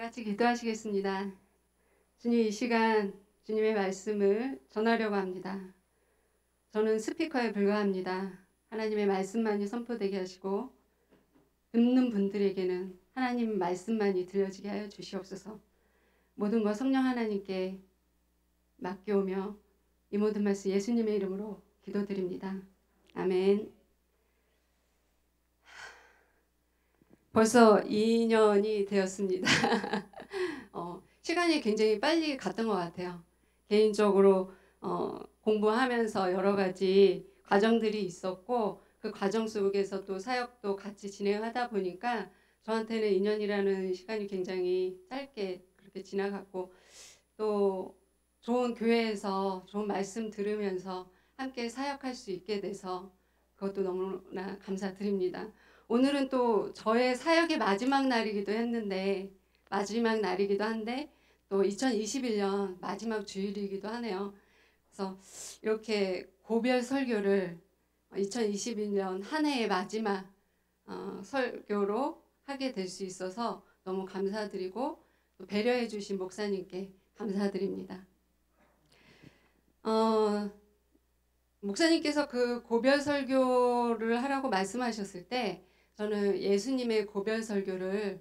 같이 기도하시겠습니다. 주님, 이 시간 주님의 말씀을 전하려고 합니다. 저는 스피커에 불과합니다. 하나님의 말씀만이 선포되게 하시고 듣는 분들에게는 하나님 말씀만이 들려지게 하여 주시옵소서. 모든 것 성령 하나님께 맡겨오며 이 모든 말씀 예수님의 이름으로 기도드립니다. 아멘. 벌써 2년이 되었습니다. 시간이 굉장히 빨리 갔던 것 같아요. 개인적으로 공부하면서 여러 가지 과정들이 있었고 그 과정 속에서 또 사역도 같이 진행하다 보니까 저한테는 2년이라는 시간이 굉장히 짧게 그렇게 지나갔고 또 좋은 교회에서 좋은 말씀 들으면서 함께 사역할 수 있게 돼서 그것도 너무나 감사드립니다. 오늘은 또 저의 사역의 마지막 날이기도 한데 또 2021년 마지막 주일이기도 하네요. 그래서 이렇게 고별 설교를 2021년 한 해의 마지막 설교로 하게 될 수 있어서 너무 감사드리고 또 배려해 주신 목사님께 감사드립니다. 목사님께서 그 고별 설교를 하라고 말씀하셨을 때 저는 예수님의 고별 설교를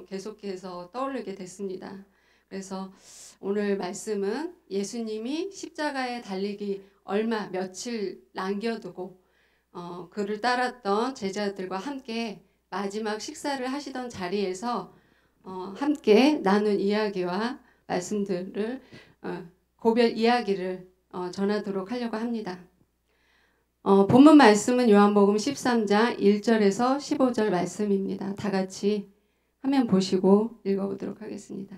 계속해서 떠올리게 됐습니다. 그래서 오늘 말씀은 예수님이 십자가에 달리기 며칠 남겨두고 그를 따랐던 제자들과 함께 마지막 식사를 하시던 자리에서 함께 나눈 이야기와 말씀들을 고별 이야기를 전하도록 하려고 합니다. 본문 말씀은 요한복음 13장 1절에서 15절 말씀입니다. 다 같이 화면 보시고 읽어보도록 하겠습니다.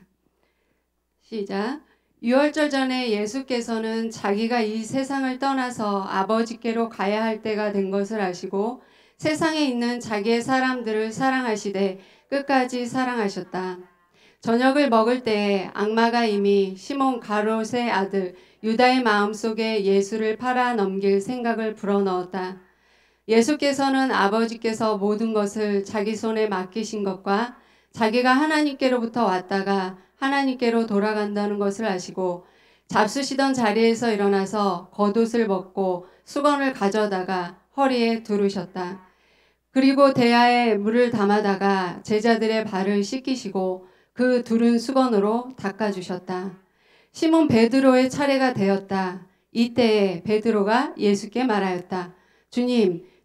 시작. 유월절 전에 예수께서는 자기가 이 세상을 떠나서 아버지께로 가야 할 때가 된 것을 아시고 세상에 있는 자기의 사람들을 사랑하시되 끝까지 사랑하셨다. 저녁을 먹을 때에 악마가 이미 시몬 가롯의 아들 유다의 마음속에 예수를 팔아 넘길 생각을 불어넣었다. 예수께서는 아버지께서 모든 것을 자기 손에 맡기신 것과 자기가 하나님께로부터 왔다가 하나님께로 돌아간다는 것을 아시고 잡수시던 자리에서 일어나서 겉옷을 벗고 수건을 가져다가 허리에 두르셨다. 그리고 대야에 물을 담아다가 제자들의 발을 씻기시고 그 두른 수건으로 닦아주셨다. 시몬 베드로의 차례가 되었다. 이때에 베드로가 예수께 말하였다.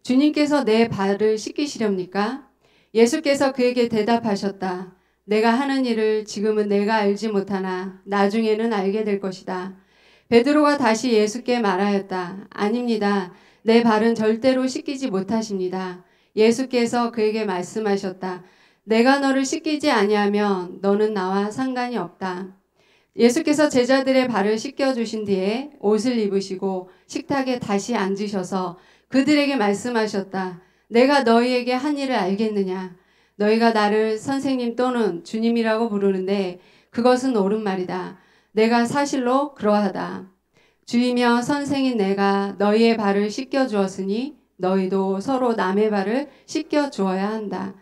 주님께서 내 발을 씻기시렵니까? 예수께서 그에게 대답하셨다. 내가 하는 일을 지금은 내가 알지 못하나 나중에는 알게 될 것이다. 베드로가 다시 예수께 말하였다. 아닙니다. 내 발은 절대로 씻기지 못하십니다. 예수께서 그에게 말씀하셨다. 내가 너를 씻기지 아니하면 너는 나와 상관이 없다. 예수께서 제자들의 발을 씻겨주신 뒤에 옷을 입으시고 식탁에 다시 앉으셔서 그들에게 말씀하셨다. 내가 너희에게 한 일을 알겠느냐? 너희가 나를 선생님 또는 주님이라고 부르는데 그것은 옳은 말이다. 내가 사실로 그러하다. 주이며 선생인 내가 너희의 발을 씻겨주었으니 너희도 서로 남의 발을 씻겨주어야 한다.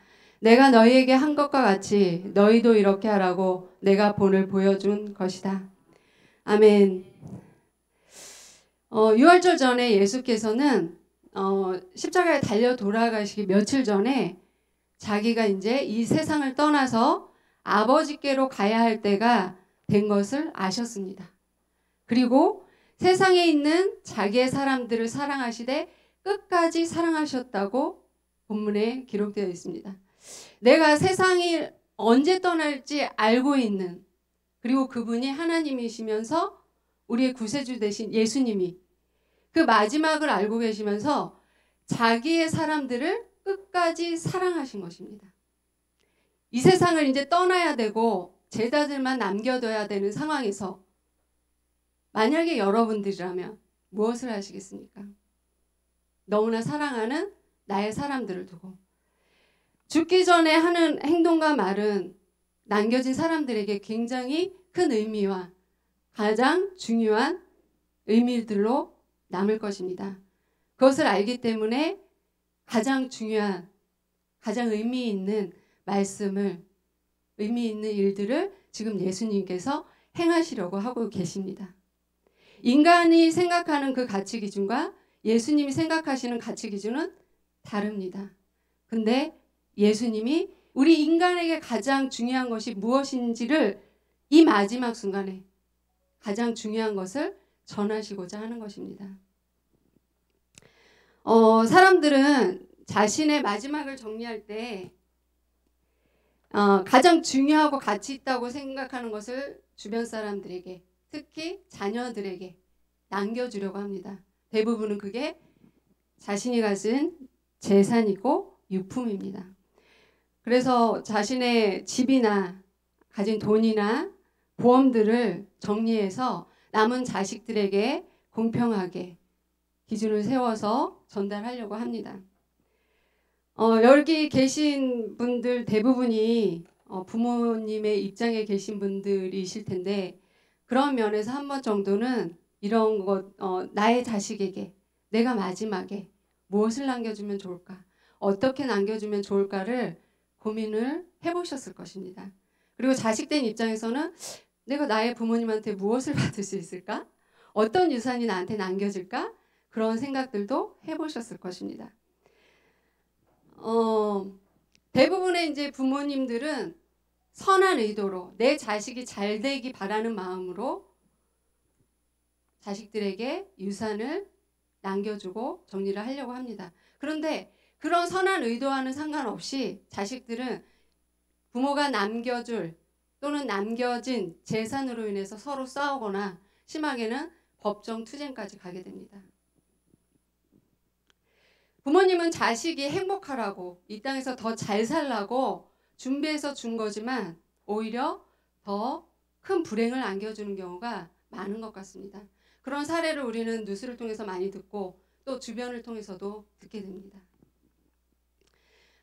내가 너희에게 한 것과 같이 너희도 이렇게 하라고 내가 본을 보여준 것이다. 아멘. 유월절 전에 예수께서는 십자가에 달려 돌아가시기 며칠 전에 자기가 이제 이 세상을 떠나서 아버지께로 가야 할 때가 된 것을 아셨습니다. 그리고 세상에 있는 자기의 사람들을 사랑하시되 끝까지 사랑하셨다고 본문에 기록되어 있습니다. 내가 세상이 언제 떠날지 알고 있는 그리고 그분이 하나님이시면서 우리의 구세주 되신 예수님이 그 마지막을 알고 계시면서 자기의 사람들을 끝까지 사랑하신 것입니다. 이 세상을 이제 떠나야 되고 제자들만 남겨둬야 되는 상황에서 만약에 여러분들이라면 무엇을 하시겠습니까? 너무나 사랑하는 나의 사람들을 두고 죽기 전에 하는 행동과 말은 남겨진 사람들에게 굉장히 큰 의미와 가장 중요한 의미들로 남을 것입니다. 그것을 알기 때문에 가장 중요한, 가장 의미 있는 말씀을 의미 있는 일들을 지금 예수님께서 행하시려고 하고 계십니다. 인간이 생각하는 그 가치 기준과 예수님이 생각하시는 가치 기준은 다릅니다. 근데 예수님이 우리 인간에게 가장 중요한 것이 무엇인지를 이 마지막 순간에 가장 중요한 것을 전하시고자 하는 것입니다. 사람들은 자신의 마지막을 정리할 때 가장 중요하고 가치 있다고 생각하는 것을 주변 사람들에게, 특히 자녀들에게 남겨주려고 합니다. 대부분은 그게 자신이 가진 재산이고 유품입니다. 그래서 자신의 집이나 가진 돈이나 보험들을 정리해서 남은 자식들에게 공평하게 기준을 세워서 전달하려고 합니다. 여기 계신 분들 대부분이 부모님의 입장에 계신 분들이실 텐데, 그런 면에서 한 번 정도는 이런 것, 나의 자식에게 내가 마지막에 무엇을 남겨주면 좋을까, 어떻게 남겨주면 좋을까를 고민을 해보셨을 것입니다. 그리고 자식된 입장에서는 내가 나의 부모님한테 무엇을 받을 수 있을까? 어떤 유산이 나한테 남겨질까? 그런 생각들도 해보셨을 것입니다. 대부분의 이제 부모님들은 선한 의도로 내 자식이 잘 되기 바라는 마음으로 자식들에게 유산을 남겨주고 정리를 하려고 합니다. 그런데 그런 선한 의도와는 상관없이 자식들은 부모가 남겨줄 또는 남겨진 재산으로 인해서 서로 싸우거나 심하게는 법정 투쟁까지 가게 됩니다. 부모님은 자식이 행복하라고 이 땅에서 더 잘 살라고 준비해서 준 거지만 오히려 더 큰 불행을 안겨주는 경우가 많은 것 같습니다. 그런 사례를 우리는 뉴스를 통해서 많이 듣고 또 주변을 통해서도 듣게 됩니다.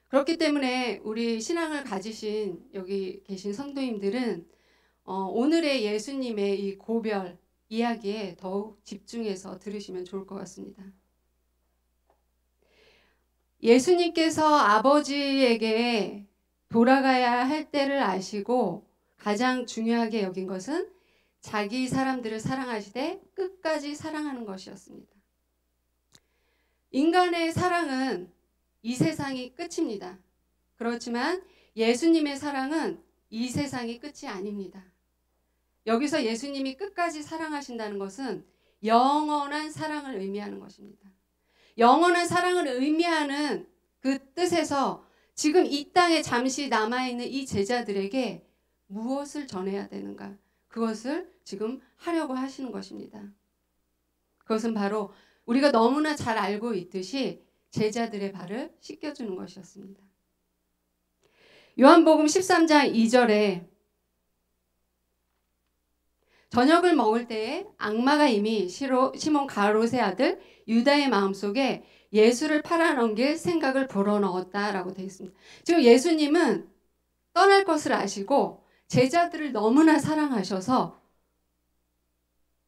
그렇기 때문에 우리 신앙을 가지신 여기 계신 성도님들은 오늘의 예수님의 이 고별 이야기에 더욱 집중해서 들으시면 좋을 것 같습니다. 예수님께서 아버지에게 돌아가야 할 때를 아시고 가장 중요하게 여긴 것은 자기 사람들을 사랑하시되 끝까지 사랑하는 것이었습니다. 인간의 사랑은 이 세상이 끝입니다. 그렇지만 예수님의 사랑은 이 세상이 끝이 아닙니다. 여기서 예수님이 끝까지 사랑하신다는 것은 영원한 사랑을 의미하는 것입니다. 영원한 사랑을 의미하는 그 뜻에서 지금 이 땅에 잠시 남아있는 이 제자들에게 무엇을 전해야 되는가? 그것을 지금 하려고 하시는 것입니다. 그것은 바로 우리가 너무나 잘 알고 있듯이 제자들의 발을 씻겨주는 것이었습니다. 요한복음 13장 2절에 저녁을 먹을 때에 악마가 이미 시몬 가롯의 아들 유다의 마음속에 예수를 팔아넘길 생각을 불어넣었다라고 되어 있습니다. 지금 예수님은 떠날 것을 아시고 제자들을 너무나 사랑하셔서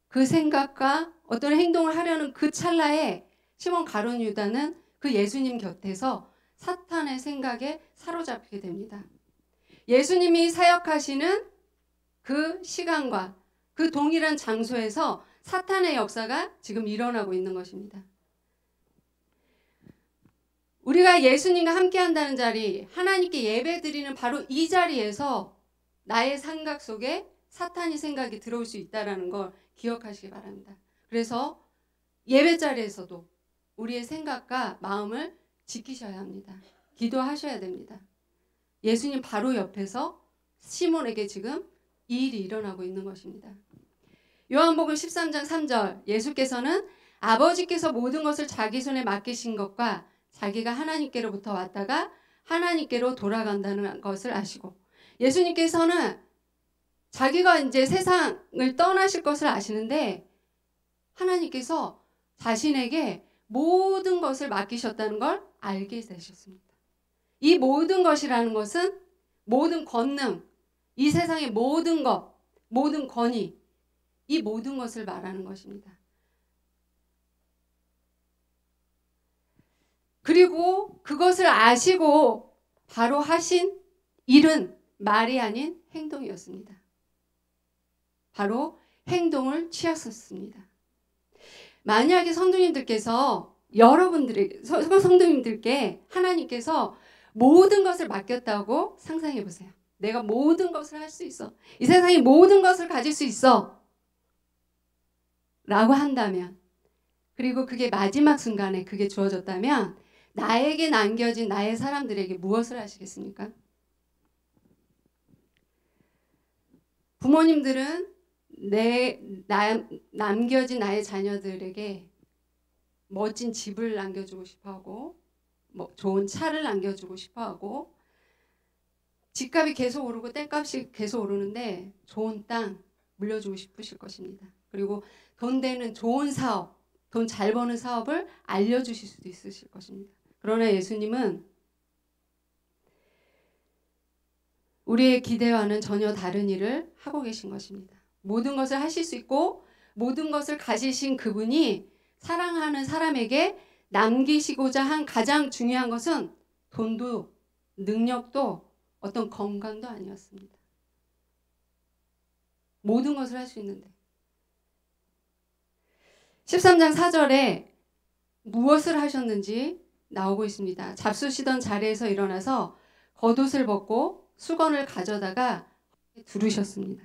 그 생각과 어떤 행동을 하려는 그 찰나에 시몬 가롯 유다는 그 예수님 곁에서 사탄의 생각에 사로잡히게 됩니다. 예수님이 사역하시는 그 시간과 그 동일한 장소에서 사탄의 역사가 지금 일어나고 있는 것입니다. 우리가 예수님과 함께 한다는 자리, 하나님께 예배 드리는 바로 이 자리에서 나의 생각 속에 사탄의 생각이 들어올 수 있다는 걸 기억하시기 바랍니다. 그래서 예배 자리에서도 우리의 생각과 마음을 지키셔야 합니다. 기도하셔야 됩니다. 예수님 바로 옆에서 시몬에게 지금 이 일이 일어나고 있는 것입니다. 요한복음 13장 3절 예수께서는 아버지께서 모든 것을 자기 손에 맡기신 것과 자기가 하나님께로부터 왔다가 하나님께로 돌아간다는 것을 아시고, 예수님께서는 자기가 이제 세상을 떠나실 것을 아시는데 하나님께서 자신에게 모든 것을 맡기셨다는 걸 알게 되셨습니다. 이 모든 것이라는 것은 모든 권능, 이 세상의 모든 것, 모든 권위, 이 모든 것을 말하는 것입니다. 그리고 그것을 아시고 바로 하신 일은 말이 아닌 행동이었습니다. 바로 행동을 취하셨습니다. 만약에 성도님들께서 여러분들에게 성도님들께 하나님께서 모든 것을 맡겼다고 상상해 보세요. 내가 모든 것을 할 수 있어. 이 세상의 모든 것을 가질 수 있어. 라고 한다면, 그리고 그게 마지막 순간에 그게 주어졌다면 나에게 남겨진 나의 사람들에게 무엇을 하시겠습니까? 부모님들은 남겨진 나의 자녀들에게 멋진 집을 남겨주고 싶어하고 좋은 차를 남겨주고 싶어하고 집값이 계속 오르고 땡값이 계속 오르는데 좋은 땅 물려주고 싶으실 것입니다. 그리고 돈 되는 좋은 사업, 돈 잘 버는 사업을 알려주실 수도 있으실 것입니다. 그러나 예수님은 우리의 기대와는 전혀 다른 일을 하고 계신 것입니다. 모든 것을 하실 수 있고 모든 것을 가지신 그분이 사랑하는 사람에게 남기시고자 한 가장 중요한 것은 돈도 능력도 어떤 건강도 아니었습니다. 모든 것을 할 수 있는데 13장 4절에 무엇을 하셨는지 나오고 있습니다. 잡수시던 자리에서 일어나서 겉옷을 벗고 수건을 가져다가 두르셨습니다.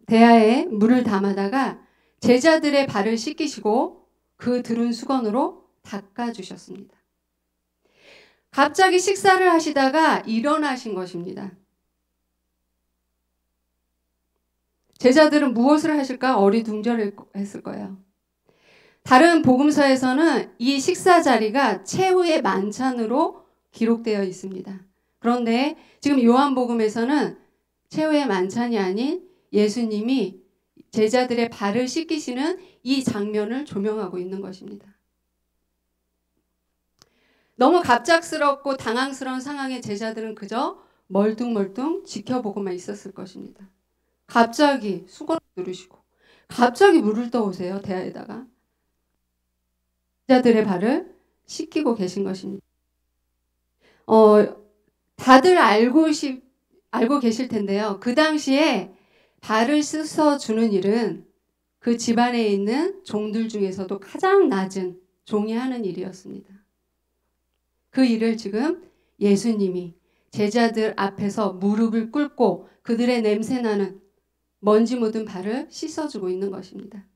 대야에 물을 담아다가 제자들의 발을 씻기시고 그 두른 수건으로 닦아주셨습니다. 갑자기 식사를 하시다가 일어나신 것입니다. 제자들은 무엇을 하실까 어리둥절했을 거예요. 다른 복음서에서는 이 식사 자리가 최후의 만찬으로 기록되어 있습니다. 그런데 지금 요한복음에서는 최후의 만찬이 아닌 예수님이 제자들의 발을 씻기시는 이 장면을 조명하고 있는 것입니다. 너무 갑작스럽고 당황스러운 상황에 제자들은 그저 멀뚱멀뚱 지켜보고만 있었을 것입니다. 갑자기 수건을 누르시고 갑자기 물을 떠오세요. 대야에다가 제자들의 발을 씻기고 계신 것입니다. 다들 알고 계실 텐데요. 그 당시에 발을 씻어주는 일은 그 집안에 있는 종들 중에서도 가장 낮은 종이 하는 일이었습니다. 그 일을 지금 예수님이 제자들 앞에서 무릎을 꿇고 그들의 냄새나는 먼지 묻은 발을 씻어주고 있는 것입니다.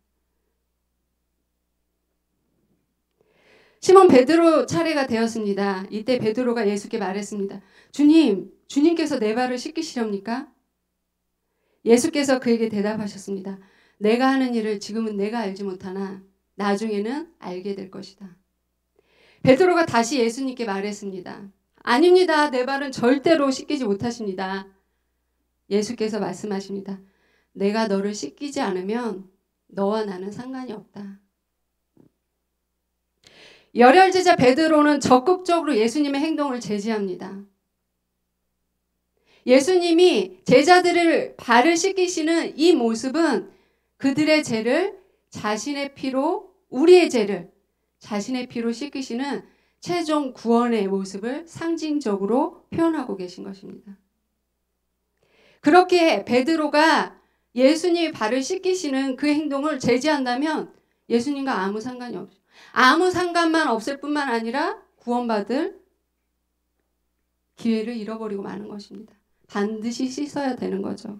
시몬 베드로 차례가 되었습니다. 이때 베드로가 예수께 말했습니다. 주님께서 내 발을 씻기시렵니까? 예수께서 그에게 대답하셨습니다. 내가 하는 일을 지금은 내가 알지 못하나 나중에는 알게 될 것이다. 베드로가 다시 예수님께 말했습니다. 아닙니다. 내 발은 절대로 씻기지 못하십니다. 예수께서 말씀하십니다. 내가 너를 씻기지 않으면 너와 나는 상관이 없다. 열혈 제자 베드로는 적극적으로 예수님의 행동을 제지합니다. 예수님이 제자들을 발을 씻기시는 이 모습은 그들의 죄를 자신의 피로, 우리의 죄를 자신의 피로 씻기시는 최종 구원의 모습을 상징적으로 표현하고 계신 것입니다. 그렇게 베드로가 예수님이 발을 씻기시는 그 행동을 제지한다면 예수님과 아무 상관이 없어요. 아무 상관만 없을 뿐만 아니라 구원받을 기회를 잃어버리고 마는 것입니다. 반드시 씻어야 되는 거죠.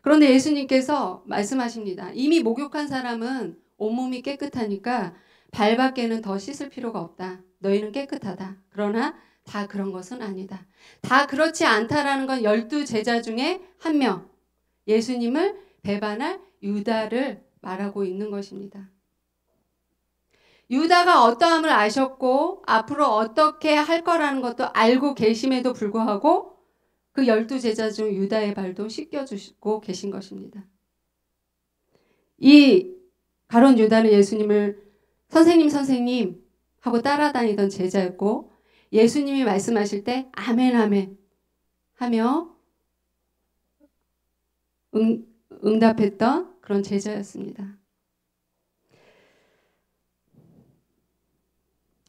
그런데 예수님께서 말씀하십니다. 이미 목욕한 사람은 온몸이 깨끗하니까 발밖에는 더 씻을 필요가 없다. 너희는 깨끗하다. 그러나 다 그런 것은 아니다. 다 그렇지 않다라는 건 12제자 중에 한 명, 예수님을 배반할 유다를 말하고 있는 것입니다. 유다가 어떠함을 아셨고 앞으로 어떻게 할 거라는 것도 알고 계심에도 불구하고 그 12제자 중 유다의 발도 씻겨주시고 계신 것입니다. 이 가룟 유다는 예수님을 선생님 하고 따라다니던 제자였고 예수님이 말씀하실 때 아멘 아멘 하며 응답했던 그런 제자였습니다.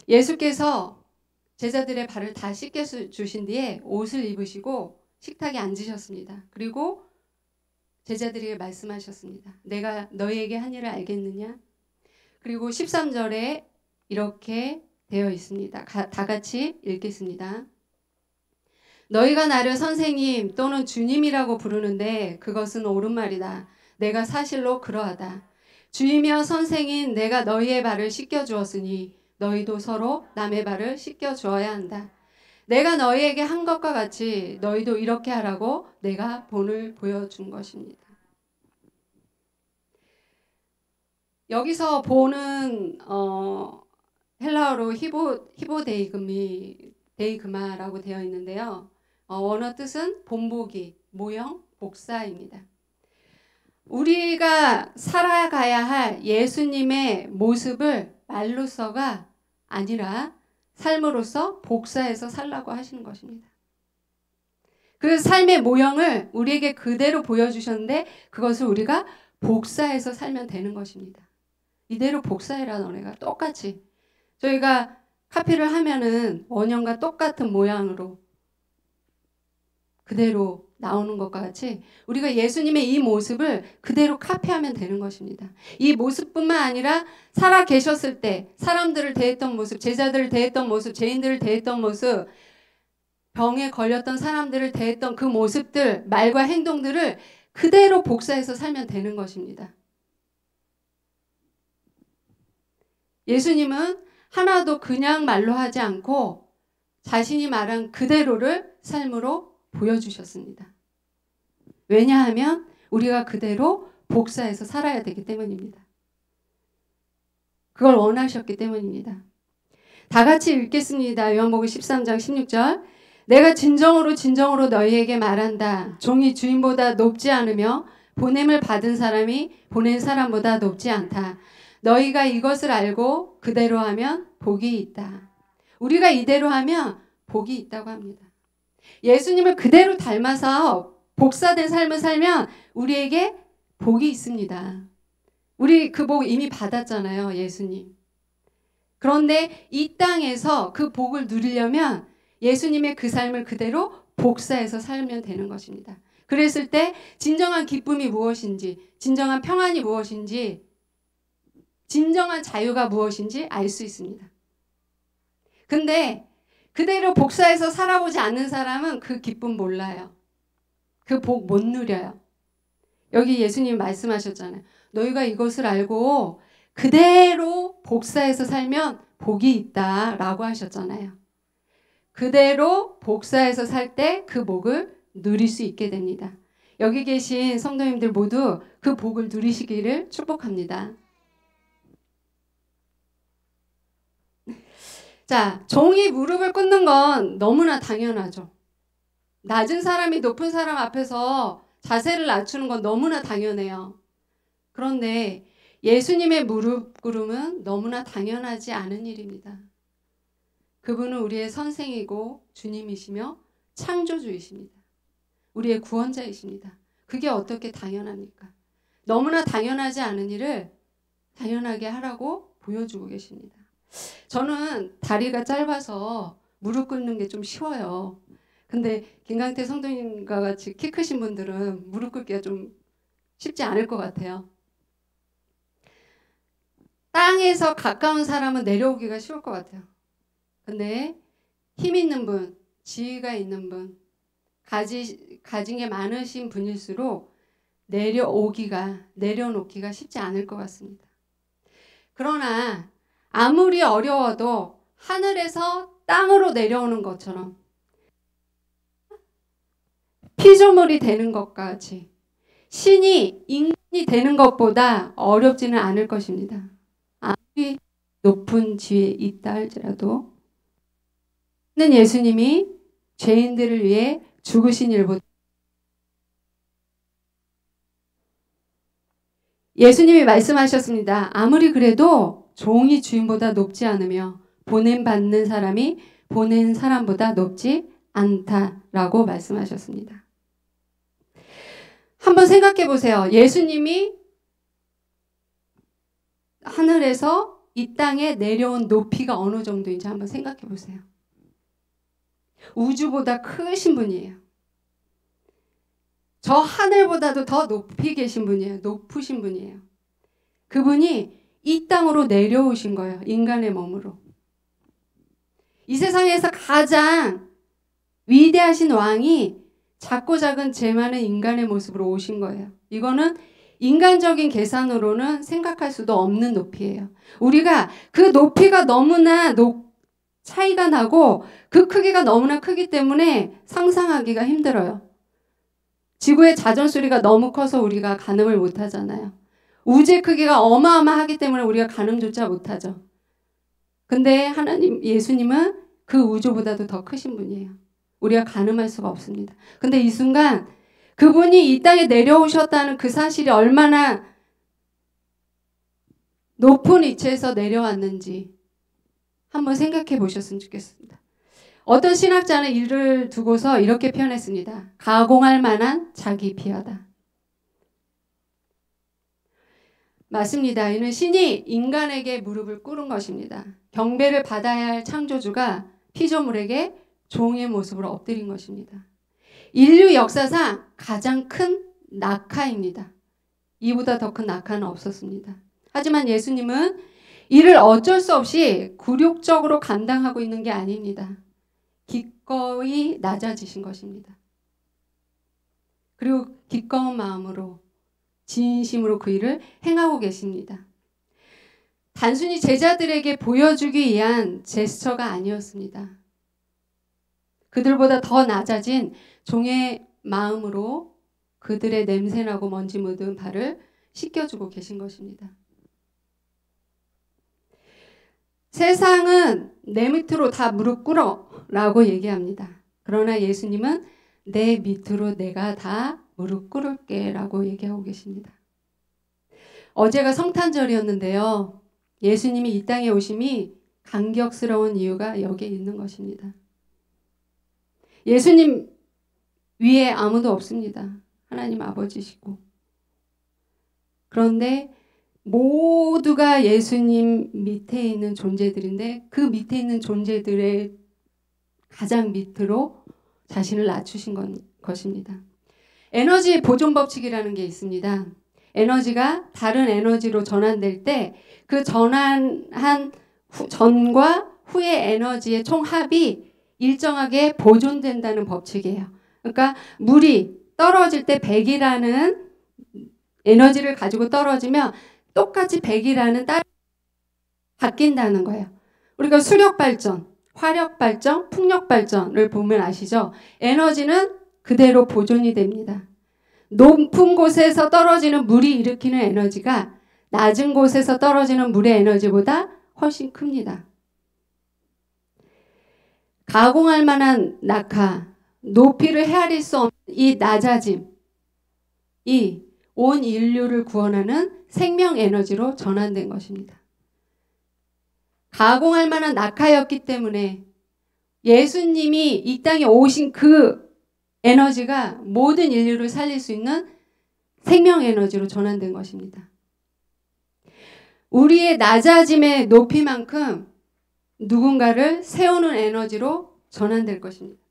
예수께서 제자들의 발을 다 씻겨 주신 뒤에 옷을 입으시고 식탁에 앉으셨습니다. 그리고 제자들에게 말씀하셨습니다. 내가 너희에게 한 일을 알겠느냐? 그리고 13절에 이렇게 되어 있습니다. 다 같이 읽겠습니다. 너희가 나를 선생님 또는 주님이라고 부르는데 그것은 옳은 말이다. 내가 사실로 그러하다. 주이며 선생인 내가 너희의 발을 씻겨 주었으니 너희도 서로 남의 발을 씻겨 주어야 한다. 내가 너희에게 한 것과 같이 너희도 이렇게 하라고 내가 본을 보여준 것입니다. 여기서 본은 헬라어로 히보데이그마라고 되어 있는데요. 원어 뜻은 본보기, 모형, 복사입니다. 우리가 살아가야 할 예수님의 모습을 말로서가 아니라 삶으로서 복사해서 살라고 하시는 것입니다. 그 삶의 모형을 우리에게 그대로 보여주셨는데 그것을 우리가 복사해서 살면 되는 것입니다. 이대로 복사해라 너네가 똑같이. 저희가 카피를 하면은 원형과 똑같은 모양으로 그대로 나오는 것과 같이 우리가 예수님의 이 모습을 그대로 카피하면 되는 것입니다. 이 모습뿐만 아니라 살아 계셨을 때 사람들을 대했던 모습, 제자들을 대했던 모습, 죄인들을 대했던 모습, 병에 걸렸던 사람들을 대했던 그 모습들, 말과 행동들을 그대로 복사해서 살면 되는 것입니다. 예수님은 하나도 그냥 말로 하지 않고 자신이 말한 그대로를 삶으로 보여주셨습니다. 왜냐하면 우리가 그대로 복사해서 살아야 되기 때문입니다. 그걸 원하셨기 때문입니다. 다 같이 읽겠습니다. 요한복음 13장 16절. 내가 진정으로 너희에게 말한다. 종이 주인보다 높지 않으며 보냄을 받은 사람이 보낸 사람보다 높지 않다. 너희가 이것을 알고 그대로 하면 복이 있다. 우리가 이대로 하면 복이 있다고 합니다. 예수님을 그대로 닮아서 복사된 삶을 살면 우리에게 복이 있습니다. 우리 그 복 이미 받았잖아요, 예수님. 그런데 이 땅에서 그 복을 누리려면 예수님의 그 삶을 그대로 복사해서 살면 되는 것입니다. 그랬을 때 진정한 기쁨이 무엇인지, 진정한 평안이 무엇인지, 진정한 자유가 무엇인지 알 수 있습니다. 근데 그대로 복사해서 살아보지 않는 사람은 그 기쁨 몰라요. 그 복 못 누려요. 여기 예수님 말씀하셨잖아요. 너희가 이것을 알고 그대로 복사해서 살면 복이 있다라고 하셨잖아요. 그대로 복사해서 살 때 그 복을 누릴 수 있게 됩니다. 여기 계신 성도님들 모두 그 복을 누리시기를 축복합니다. 자, 종이 무릎을 꿇는 건 너무나 당연하죠. 낮은 사람이 높은 사람 앞에서 자세를 낮추는 건 너무나 당연해요. 그런데 예수님의 무릎 꿇음은 너무나 당연하지 않은 일입니다. 그분은 우리의 선생이고 주님이시며 창조주이십니다. 우리의 구원자이십니다. 그게 어떻게 당연합니까? 너무나 당연하지 않은 일을 당연하게 하라고 보여주고 계십니다. 저는 다리가 짧아서 무릎 꿇는 게 좀 쉬워요. 근데 김강태 성도님과 같이 키 크신 분들은 무릎 꿇기가 좀 쉽지 않을 것 같아요. 땅에서 가까운 사람은 내려오기가 쉬울 것 같아요. 근데 힘 있는 분, 지위가 있는 분, 가진 게 많으신 분일수록 내려놓기가 쉽지 않을 것 같습니다. 그러나 아무리 어려워도 하늘에서 땅으로 내려오는 것처럼 피조물이 되는 것과 같이 신이 인간이 되는 것보다 어렵지는 않을 것입니다. 아무리 높은 지위에 있다 할지라도 예수님이 죄인들을 위해 죽으신 일보다 예수님이 말씀하셨습니다. 아무리 그래도 종이 주인보다 높지 않으며 보냄받는 사람이 보낸 사람보다 높지 않다라고 말씀하셨습니다. 한번 생각해 보세요. 예수님이 하늘에서 이 땅에 내려온 높이가 어느 정도인지 한번 생각해 보세요. 우주보다 크신 분이에요. 저 하늘보다도 더 높이 계신 분이에요. 높으신 분이에요. 그분이 이 땅으로 내려오신 거예요. 인간의 몸으로. 이 세상에서 가장 위대하신 왕이 작고 작은 죄 많은 인간의 모습으로 오신 거예요. 이거는 인간적인 계산으로는 생각할 수도 없는 높이예요. 우리가 그 높이가 너무나 차이가 나고 그 크기가 너무나 크기 때문에 상상하기가 힘들어요. 지구의 자전소리가 너무 커서 우리가 가늠을 못하잖아요. 우주의 크기가 어마어마하기 때문에 우리가 가늠조차 못하죠. 근데 하나님, 예수님은 그 우주보다도 더 크신 분이에요. 우리가 가늠할 수가 없습니다. 근데 이 순간 그분이 이 땅에 내려오셨다는 그 사실이 얼마나 높은 위치에서 내려왔는지 한번 생각해 보셨으면 좋겠습니다. 어떤 신학자는 이를 두고서 이렇게 표현했습니다. 가공할 만한 자기 비하다. 맞습니다. 이는 신이 인간에게 무릎을 꿇은 것입니다. 경배를 받아야 할 창조주가 피조물에게 종의 모습으로 엎드린 것입니다. 인류 역사상 가장 큰 낙하입니다. 이보다 더 큰 낙하는 없었습니다. 하지만 예수님은 이를 어쩔 수 없이 굴욕적으로 감당하고 있는 게 아닙니다. 기꺼이 낮아지신 것입니다. 그리고 기꺼운 마음으로 진심으로 그 일을 행하고 계십니다. 단순히 제자들에게 보여주기 위한 제스처가 아니었습니다. 그들보다 더 낮아진 종의 마음으로 그들의 냄새나고 먼지 묻은 발을 씻겨주고 계신 것입니다. 세상은 내 밑으로 다 무릎 꿇어 라고 얘기합니다. 그러나 예수님은 내 밑으로 내가 다 무릎 꿇을게 라고 얘기하고 계십니다. 어제가 성탄절이었는데요. 예수님이 이 땅에 오심이 감격스러운 이유가 여기에 있는 것입니다. 예수님 위에 아무도 없습니다. 하나님 아버지시고. 그런데 모두가 예수님 밑에 있는 존재들인데 그 밑에 있는 존재들의 가장 밑으로 자신을 낮추신 것입니다. 에너지 보존 법칙이라는 게 있습니다. 에너지가 다른 에너지로 전환될 때 그 전환한 전과 후의 에너지의 총합이 일정하게 보존된다는 법칙이에요. 그러니까 물이 떨어질 때 100이라는 에너지를 가지고 떨어지면 똑같이 100이라는 바뀐다는 거예요. 우리가 수력발전, 화력발전, 풍력발전을 보면 아시죠? 에너지는 그대로 보존이 됩니다. 높은 곳에서 떨어지는 물이 일으키는 에너지가 낮은 곳에서 떨어지는 물의 에너지보다 훨씬 큽니다. 가공할 만한 낙하, 높이를 헤아릴 수 없는 이 낮아짐, 이 온 인류를 구원하는 생명 에너지로 전환된 것입니다. 가공할 만한 낙하였기 때문에 예수님이 이 땅에 오신 그 에너지가 모든 인류를 살릴 수 있는 생명 에너지로 전환된 것입니다. 우리의 낮아짐의 높이만큼 누군가를 세우는 에너지로 전환될 것입니다.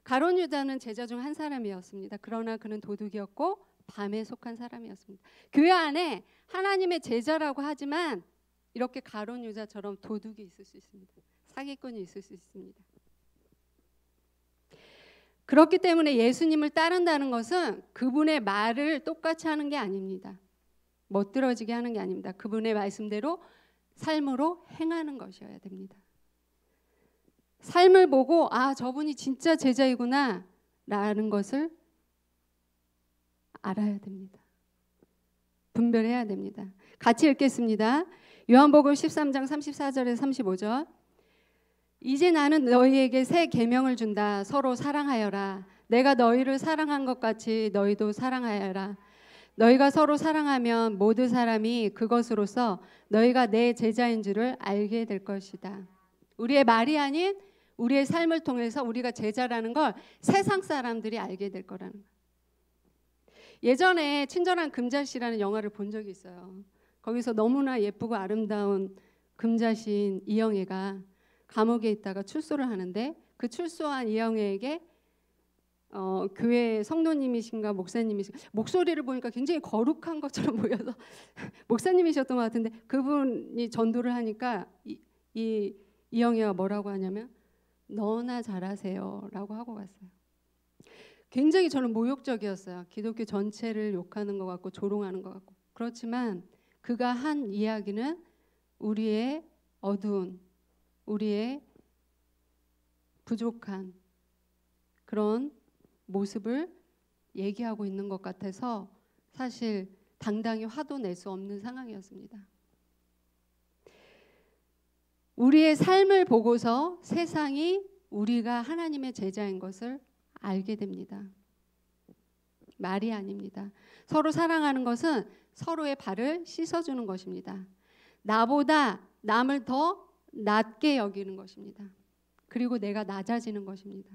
가룟 유다는 제자 중 한 사람이었습니다. 그러나 그는 도둑이었고 밤에 속한 사람이었습니다. 교회 안에 하나님의 제자라고 하지만 이렇게 가룟 유다처럼 도둑이 있을 수 있습니다. 사기꾼이 있을 수 있습니다. 그렇기 때문에 예수님을 따른다는 것은 그분의 말을 똑같이 하는 게 아닙니다. 멋들어지게 하는 게 아닙니다. 그분의 말씀대로 삶으로 행하는 것이어야 됩니다. 삶을 보고 아, 저분이 진짜 제자이구나 라는 것을 알아야 됩니다. 분별해야 됩니다. 같이 읽겠습니다. 요한복음 13장 34절에서 35절. 이제 나는 너희에게 새 계명을 준다. 서로 사랑하여라. 내가 너희를 사랑한 것 같이 너희도 사랑하여라. 너희가 서로 사랑하면 모든 사람이 그것으로서 너희가 내 제자인 줄을 알게 될 것이다. 우리의 말이 아닌 우리의 삶을 통해서 우리가 제자라는 걸 세상 사람들이 알게 될 거라는 거예요. 예전에 친절한 금자씨라는 영화를 본 적이 있어요. 거기서 너무나 예쁘고 아름다운 금자씨인 이영애가 감옥에 있다가 출소를 하는데 그 출소한 이영애에게 교회 성도님이신가 목사님이신가 목소리를 보니까 굉장히 거룩한 것처럼 보여서 목사님이셨던 것 같은데 그분이 전도를 하니까 이영애가 뭐라고 하냐면 너나 잘하세요 라고 하고 갔어요. 굉장히 저는 모욕적이었어요. 기독교 전체를 욕하는 것 같고 조롱하는 것 같고. 그렇지만 그가 한 이야기는 우리의 어두운, 우리의 부족한 그런 모습을 얘기하고 있는 것 같아서 사실 당당히 화도 낼 수 없는 상황이었습니다. 우리의 삶을 보고서 세상이 우리가 하나님의 제자인 것을 알게 됩니다. 말이 아닙니다. 서로 사랑하는 것은 서로의 발을 씻어주는 것입니다. 나보다 남을 더 낮게 여기는 것입니다. 그리고 내가 낮아지는 것입니다.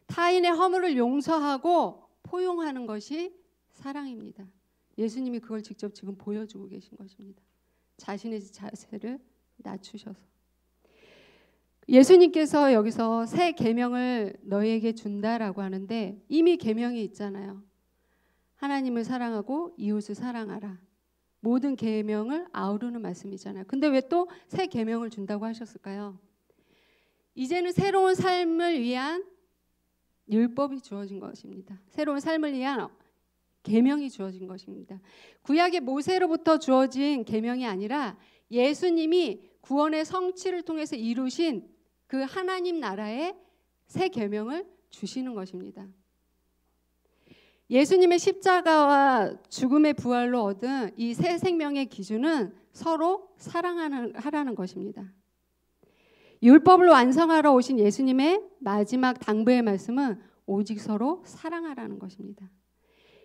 타인의 허물을 용서하고 포용하는 것이 사랑입니다. 예수님이 그걸 직접 지금 보여주고 계신 것입니다. 자신의 자세를 낮추셔서. 예수님께서 여기서 새 계명을 너희에게 준다라고 하는데 이미 계명이 있잖아요. 하나님을 사랑하고 이웃을 사랑하라. 모든 계명을 아우르는 말씀이잖아요. 근데 왜 또 새 계명을 준다고 하셨을까요? 이제는 새로운 삶을 위한 율법이 주어진 것입니다. 새로운 삶을 위한 계명이 주어진 것입니다. 구약의 모세로부터 주어진 계명이 아니라 예수님이 구원의 성취를 통해서 이루신 그 하나님 나라의 새 계명을 주시는 것입니다. 예수님의 십자가와 죽음의 부활로 얻은 이 새 생명의 기준은 서로 사랑하라는 것입니다. 율법을 완성하러 오신 예수님의 마지막 당부의 말씀은 오직 서로 사랑하라는 것입니다.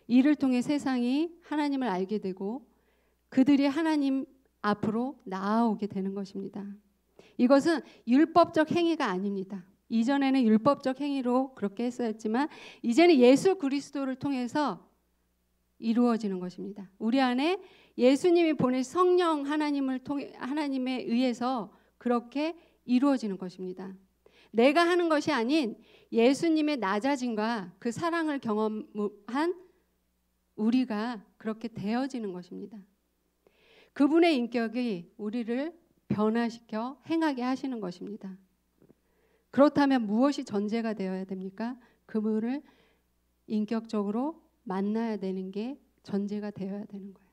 이를 통해 세상이 하나님을 알게 되고 그들이 하나님 앞으로 나아오게 되는 것입니다. 이것은 율법적 행위가 아닙니다. 이전에는 율법적 행위로 그렇게 했었지만 이제는 예수 그리스도를 통해서 이루어지는 것입니다. 우리 안에 예수님이 보낸 성령 하나님에 의해서 그렇게 이루어지는 것입니다. 내가 하는 것이 아닌 예수님의 낮아짐과 그 사랑을 경험한 우리가 그렇게 되어지는 것입니다. 그분의 인격이 우리를 변화시켜 행하게 하시는 것입니다. 그렇다면 무엇이 전제가 되어야 됩니까? 그분을 인격적으로 만나야 되는 게 전제가 되어야 되는 거예요.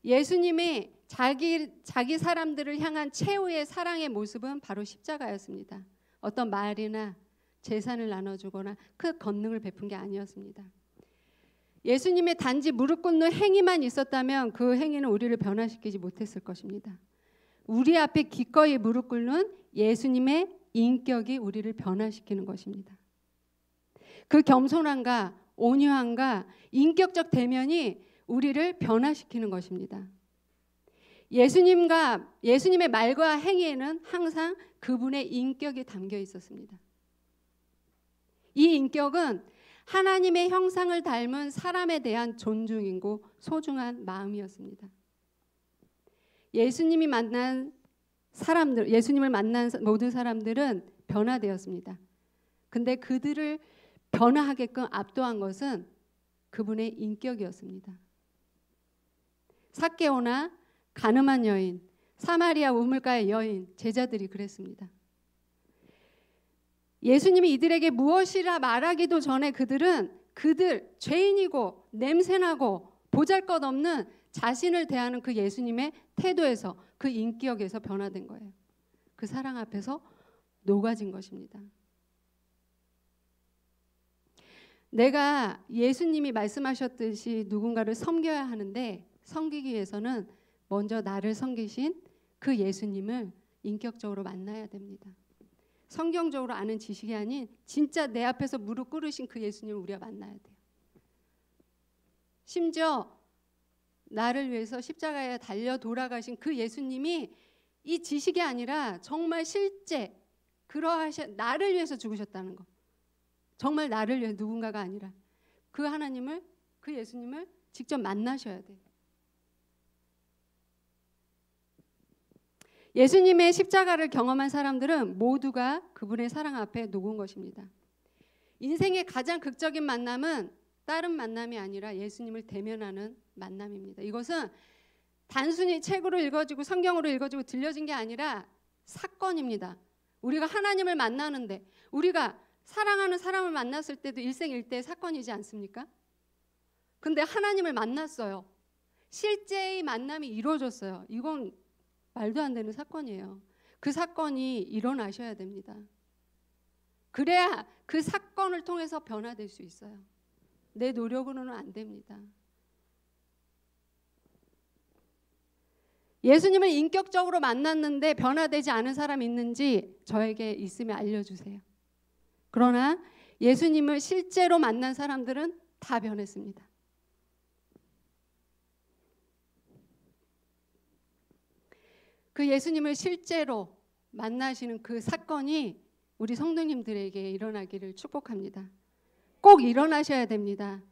예수님이 자기 사람들을 향한 최후의 사랑의 모습은 바로 십자가였습니다. 어떤 말이나 재산을 나눠주거나 큰 권능을 베푼 게 아니었습니다. 예수님의 단지 무릎 꿇는 행위만 있었다면 그 행위는 우리를 변화시키지 못했을 것입니다. 우리 앞에 기꺼이 무릎 꿇는 예수님의 인격이 우리를 변화시키는 것입니다. 그 겸손함과 온유함과 인격적 대면이 우리를 변화시키는 것입니다. 예수님의 말과 행위에는 항상 그분의 인격이 담겨 있었습니다. 이 인격은 하나님의 형상을 닮은 사람에 대한 존중이고 소중한 마음이었습니다. 예수님이 만난 사람들, 예수님을 만난 모든 사람들은 변화되었습니다. 근데 그들을 변화하게끔 압도한 것은 그분의 인격이었습니다. 삭개오나 가늠한 여인, 사마리아 우물가의 여인, 제자들이 그랬습니다. 예수님이 이들에게 무엇이라 말하기도 전에 그들 죄인이고 냄새나고 보잘것없는 자신을 대하는 그 예수님의 태도에서, 그 인격에서 변화된 거예요. 그 사랑 앞에서 녹아진 것입니다. 내가 예수님이 말씀하셨듯이 누군가를 섬겨야 하는데, 섬기기 위해서는 먼저 나를 섬기신 그 예수님을 인격적으로 만나야 됩니다. 성경적으로 아는 지식이 아닌 진짜 내 앞에서 무릎 꿇으신 그 예수님을 우리가 만나야 돼요. 심지어 나를 위해서 십자가에 달려 돌아가신 그 예수님이 이 지식이 아니라 정말 실제 나를 위해서 죽으셨다는 거. 정말 나를 위해 누군가가 아니라 그 하나님을, 그 예수님을 직접 만나셔야 돼요. 예수님의 십자가를 경험한 사람들은 모두가 그분의 사랑 앞에 녹은 것입니다. 인생의 가장 극적인 만남은 다른 만남이 아니라 예수님을 대면하는 만남입니다. 이것은 단순히 책으로 읽어지고 성경으로 읽어지고 들려진 게 아니라 사건입니다. 우리가 하나님을 만나는데, 우리가 사랑하는 사람을 만났을 때도 일생일대의 사건이지 않습니까? 근데 하나님을 만났어요. 실제의 만남이 이루어졌어요. 이건 말도 안 되는 사건이에요. 그 사건이 일어나셔야 됩니다. 그래야 그 사건을 통해서 변화될 수 있어요. 내 노력으로는 안 됩니다. 예수님을 인격적으로 만났는데 변화되지 않은 사람이 있는지 저에게 있으면 알려주세요. 그러나 예수님을 실제로 만난 사람들은 다 변했습니다. 그 예수님을 실제로 만나시는 그 사건이 우리 성도님들에게 일어나기를 축복합니다. 꼭 일어나셔야 됩니다.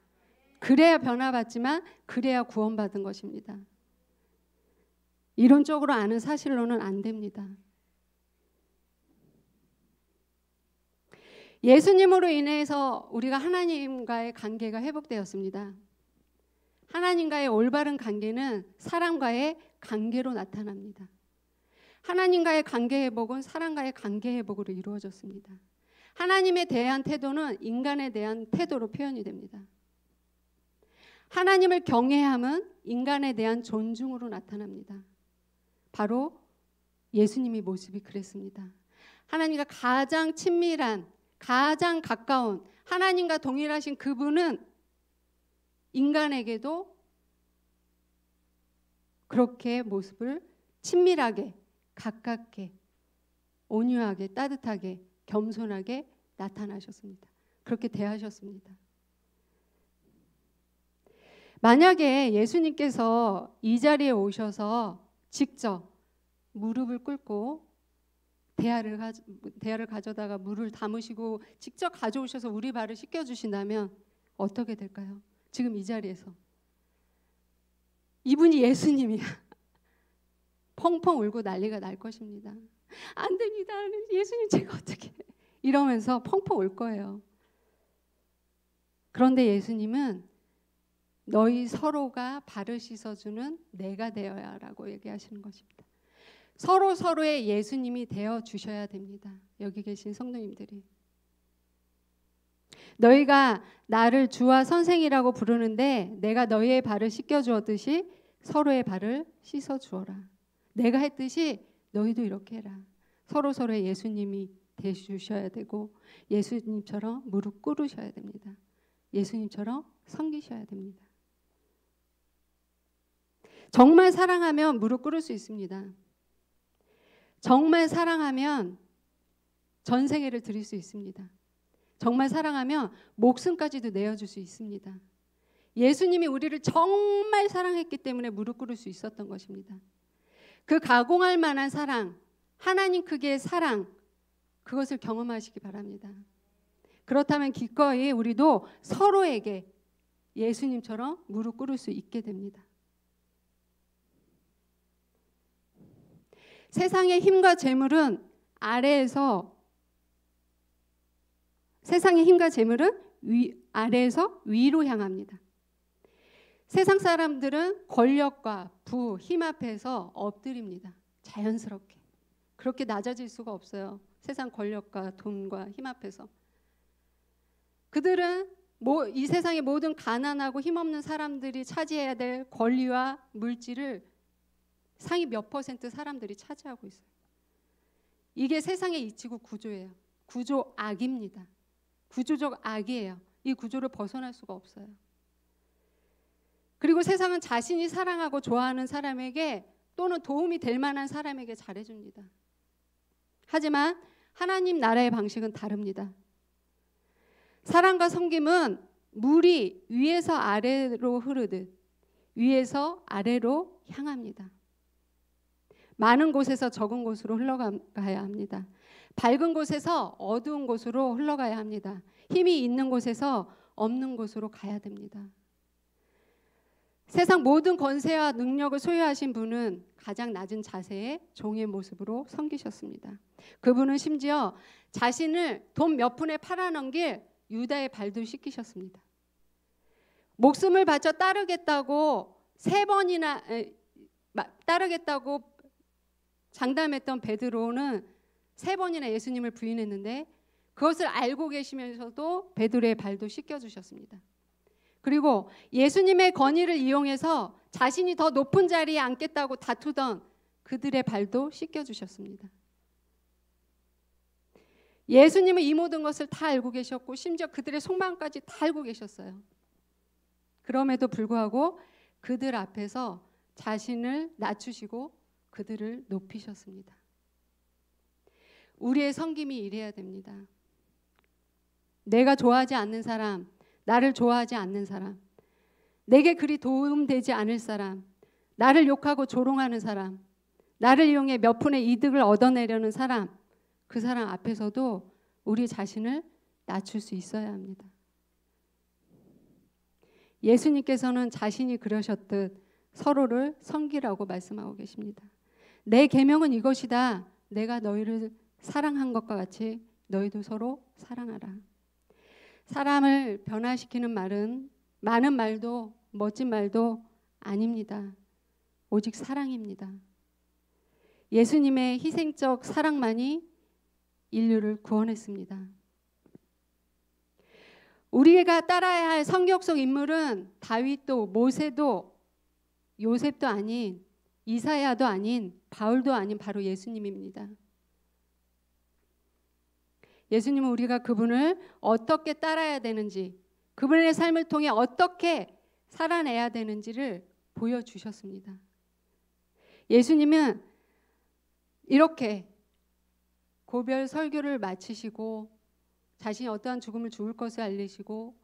그래야 변화받지만 그래야 구원받은 것입니다. 이론적으로 아는 사실로는 안 됩니다. 예수님으로 인해서 우리가 하나님과의 관계가 회복되었습니다. 하나님과의 올바른 관계는 사람과의 관계로 나타납니다. 하나님과의 관계 회복은 사람과의 관계 회복으로 이루어졌습니다. 하나님에 대한 태도는 인간에 대한 태도로 표현이 됩니다. 하나님을 경외함은 인간에 대한 존중으로 나타납니다. 바로 예수님의 모습이 그랬습니다. 하나님과 가장 친밀한, 가장 가까운, 하나님과 동일하신 그분은 인간에게도 그렇게 모습을 친밀하게, 가깝게, 온유하게, 따뜻하게, 겸손하게 나타나셨습니다. 그렇게 대하셨습니다. 만약에 예수님께서 이 자리에 오셔서 직접 무릎을 꿇고 대야를 가져다가 물을 담으시고 직접 가져오셔서 우리 발을 씻겨주신다면 어떻게 될까요? 지금 이 자리에서 이분이 예수님이야. 펑펑 울고 난리가 날 것입니다. 안 됩니다. 예수님 제가 어떻게 이러면서 펑펑 울 거예요. 그런데 예수님은 너희 서로가 발을 씻어주는 내가 되어야 라고 얘기하시는 것입니다. 서로 서로의 예수님이 되어주셔야 됩니다. 여기 계신 성도님들이. 너희가 나를 주와 선생이라고 부르는데 내가 너희의 발을 씻겨주었듯이 서로의 발을 씻어주어라. 내가 했듯이 너희도 이렇게 해라. 서로 서로의 예수님이 되주셔야 되고 예수님처럼 무릎 꿇으셔야 됩니다. 예수님처럼 섬기셔야 됩니다. 정말 사랑하면 무릎 꿇을 수 있습니다. 정말 사랑하면 전생애를 드릴 수 있습니다. 정말 사랑하면 목숨까지도 내어줄 수 있습니다. 예수님이 우리를 정말 사랑했기 때문에 무릎 꿇을 수 있었던 것입니다. 그 가공할 만한 사랑, 하나님 크기의 사랑, 그것을 경험하시기 바랍니다. 그렇다면 기꺼이 우리도 서로에게 예수님처럼 무릎 꿇을 수 있게 됩니다. 세상의 힘과 재물은 아래에서 아래에서 위로 향합니다. 세상 사람들은 권력과 부, 힘 앞에서 엎드립니다. 자연스럽게. 그렇게 낮아질 수가 없어요. 세상 권력과 돈과 힘 앞에서. 그들은 이 세상의 모든 가난하고 힘없는 사람들이 차지해야 될 권리와 물질을 상위 몇 퍼센트 사람들이 차지하고 있어요. 이게 세상의 이치고 구조예요. 구조 악입니다. 구조적 악이에요. 이 구조를 벗어날 수가 없어요. 그리고 세상은 자신이 사랑하고 좋아하는 사람에게 또는 도움이 될 만한 사람에게 잘해줍니다. 하지만 하나님 나라의 방식은 다릅니다. 사랑과 섬김은 물이 위에서 아래로 흐르듯 위에서 아래로 향합니다. 많은 곳에서 적은 곳으로 흘러가야 합니다. 밝은 곳에서 어두운 곳으로 흘러가야 합니다. 힘이 있는 곳에서 없는 곳으로 가야 됩니다. 세상 모든 권세와 능력을 소유하신 분은 가장 낮은 자세의 종의 모습으로 섬기셨습니다. 그분은 심지어 자신을 돈 몇 푼에 팔아넘길 유다의 발도 씻기셨습니다. 목숨을 바쳐 따르겠다고 3번이나 따르겠다고 장담했던 베드로는 3번이나 예수님을 부인했는데 그것을 알고 계시면서도 베드로의 발도 씻겨주셨습니다. 그리고 예수님의 권위를 이용해서 자신이 더 높은 자리에 앉겠다고 다투던 그들의 발도 씻겨주셨습니다. 예수님은 이 모든 것을 다 알고 계셨고 심지어 그들의 속마음까지 다 알고 계셨어요. 그럼에도 불구하고 그들 앞에서 자신을 낮추시고 그들을 높이셨습니다. 우리의 섬김이 이래야 됩니다. 내가 좋아하지 않는 사람, 나를 좋아하지 않는 사람, 내게 그리 도움되지 않을 사람, 나를 욕하고 조롱하는 사람, 나를 이용해 몇 푼의 이득을 얻어내려는 사람, 그 사람 앞에서도 우리 자신을 낮출 수 있어야 합니다. 예수님께서는 자신이 그러셨듯 서로를 섬기라고 말씀하고 계십니다. 내 계명은 이것이다. 내가 너희를 사랑한 것과 같이 너희도 서로 사랑하라. 사람을 변화시키는 말은 많은 말도 멋진 말도 아닙니다. 오직 사랑입니다. 예수님의 희생적 사랑만이 인류를 구원했습니다. 우리가 따라야 할 성격적 인물은 다윗도 모세도 요셉도 아닌 이사야도 아닌 바울도 아닌 바로 예수님입니다. 예수님은 우리가 그분을 어떻게 따라야 되는지, 그분의 삶을 통해 어떻게 살아내야 되는지를 보여주셨습니다. 예수님은 이렇게 고별 설교를 마치시고 자신이 어떠한 죽음을 죽을 것을 알리시고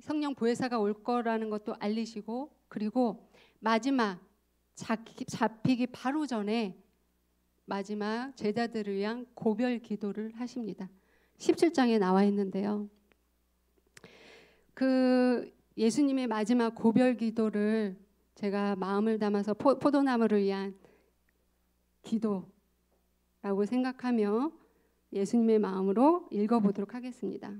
성령 보혜사가 올 거라는 것도 알리시고 그리고 마지막 잡히기 바로 전에 마지막 제자들을 위한 고별 기도를 하십니다. 17장에 나와 있는데요. 그 예수님의 마지막 고별 기도를 제가 마음을 담아서 포도나무를 위한 기도라고 생각하며 예수님의 마음으로 읽어보도록 하겠습니다.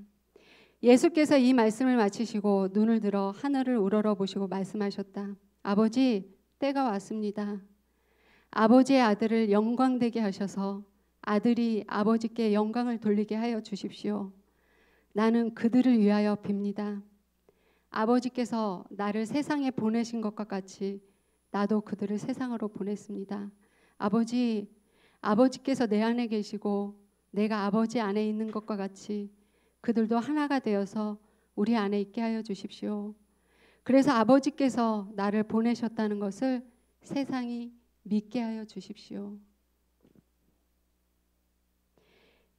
예수께서 이 말씀을 마치시고 눈을 들어 하늘을 우러러 보시고 말씀하셨다. 아버지, 때가 왔습니다. 아버지의 아들을 영광되게 하셔서 아들이 아버지께 영광을 돌리게 하여 주십시오. 나는 그들을 위하여 빕니다. 아버지께서 나를 세상에 보내신 것과 같이 나도 그들을 세상으로 보냈습니다. 아버지, 아버지께서 내 안에 계시고 내가 아버지 안에 있는 것과 같이 그들도 하나가 되어서 우리 안에 있게 하여 주십시오. 그래서 아버지께서 나를 보내셨다는 것을 세상이 믿게 하여 주십시오.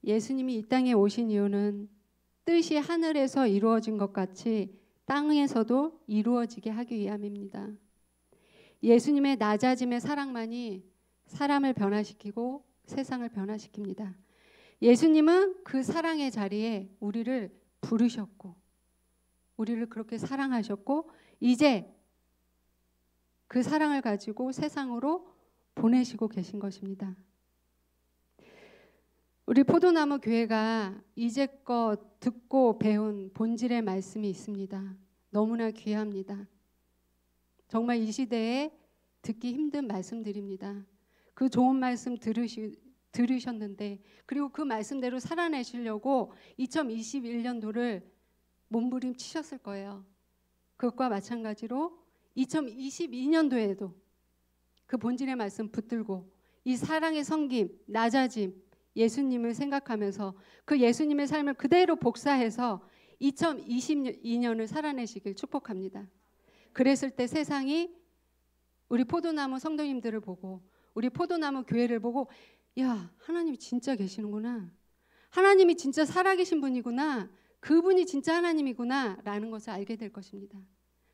예수님이 이 땅에 오신 이유는 뜻이 하늘에서 이루어진 것 같이 땅에서도 이루어지게 하기 위함입니다. 예수님의 낮아짐의 사랑만이 사람을 변화시키고 세상을 변화시킵니다. 예수님은 그 사랑의 자리에 우리를 부르셨고 우리를 그렇게 사랑하셨고 이제 그 사랑을 가지고 세상으로 보내시고 계신 것입니다. 우리 포도나무 교회가 이제껏 듣고 배운 본질의 말씀이 있습니다. 너무나 귀합니다. 정말 이 시대에 듣기 힘든 말씀들입니다. 그 좋은 말씀 들으셨는데, 그리고 그 말씀대로 살아내시려고 2021년도를 몸부림치셨을 거예요. 그것과 마찬가지로 2022년도에도 그 본질의 말씀 붙들고 이 사랑의 섬김, 낮아짐, 예수님을 생각하면서 그 예수님의 삶을 그대로 복사해서 2022년을 살아내시길 축복합니다. 그랬을 때 세상이 우리 포도나무 성도님들을 보고, 우리 포도나무 교회를 보고, 야, 하나님이 진짜 계시는구나, 하나님이 진짜 살아계신 분이구나, 그분이 진짜 하나님이구나 라는 것을 알게 될 것입니다.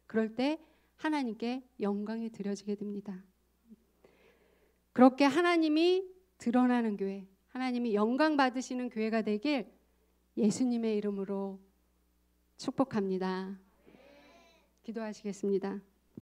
그럴 때 하나님께 영광이 드려지게 됩니다. 그렇게 하나님이 드러나는 교회, 하나님이 영광 받으시는 교회가 되길 예수님의 이름으로 축복합니다. 기도하시겠습니다.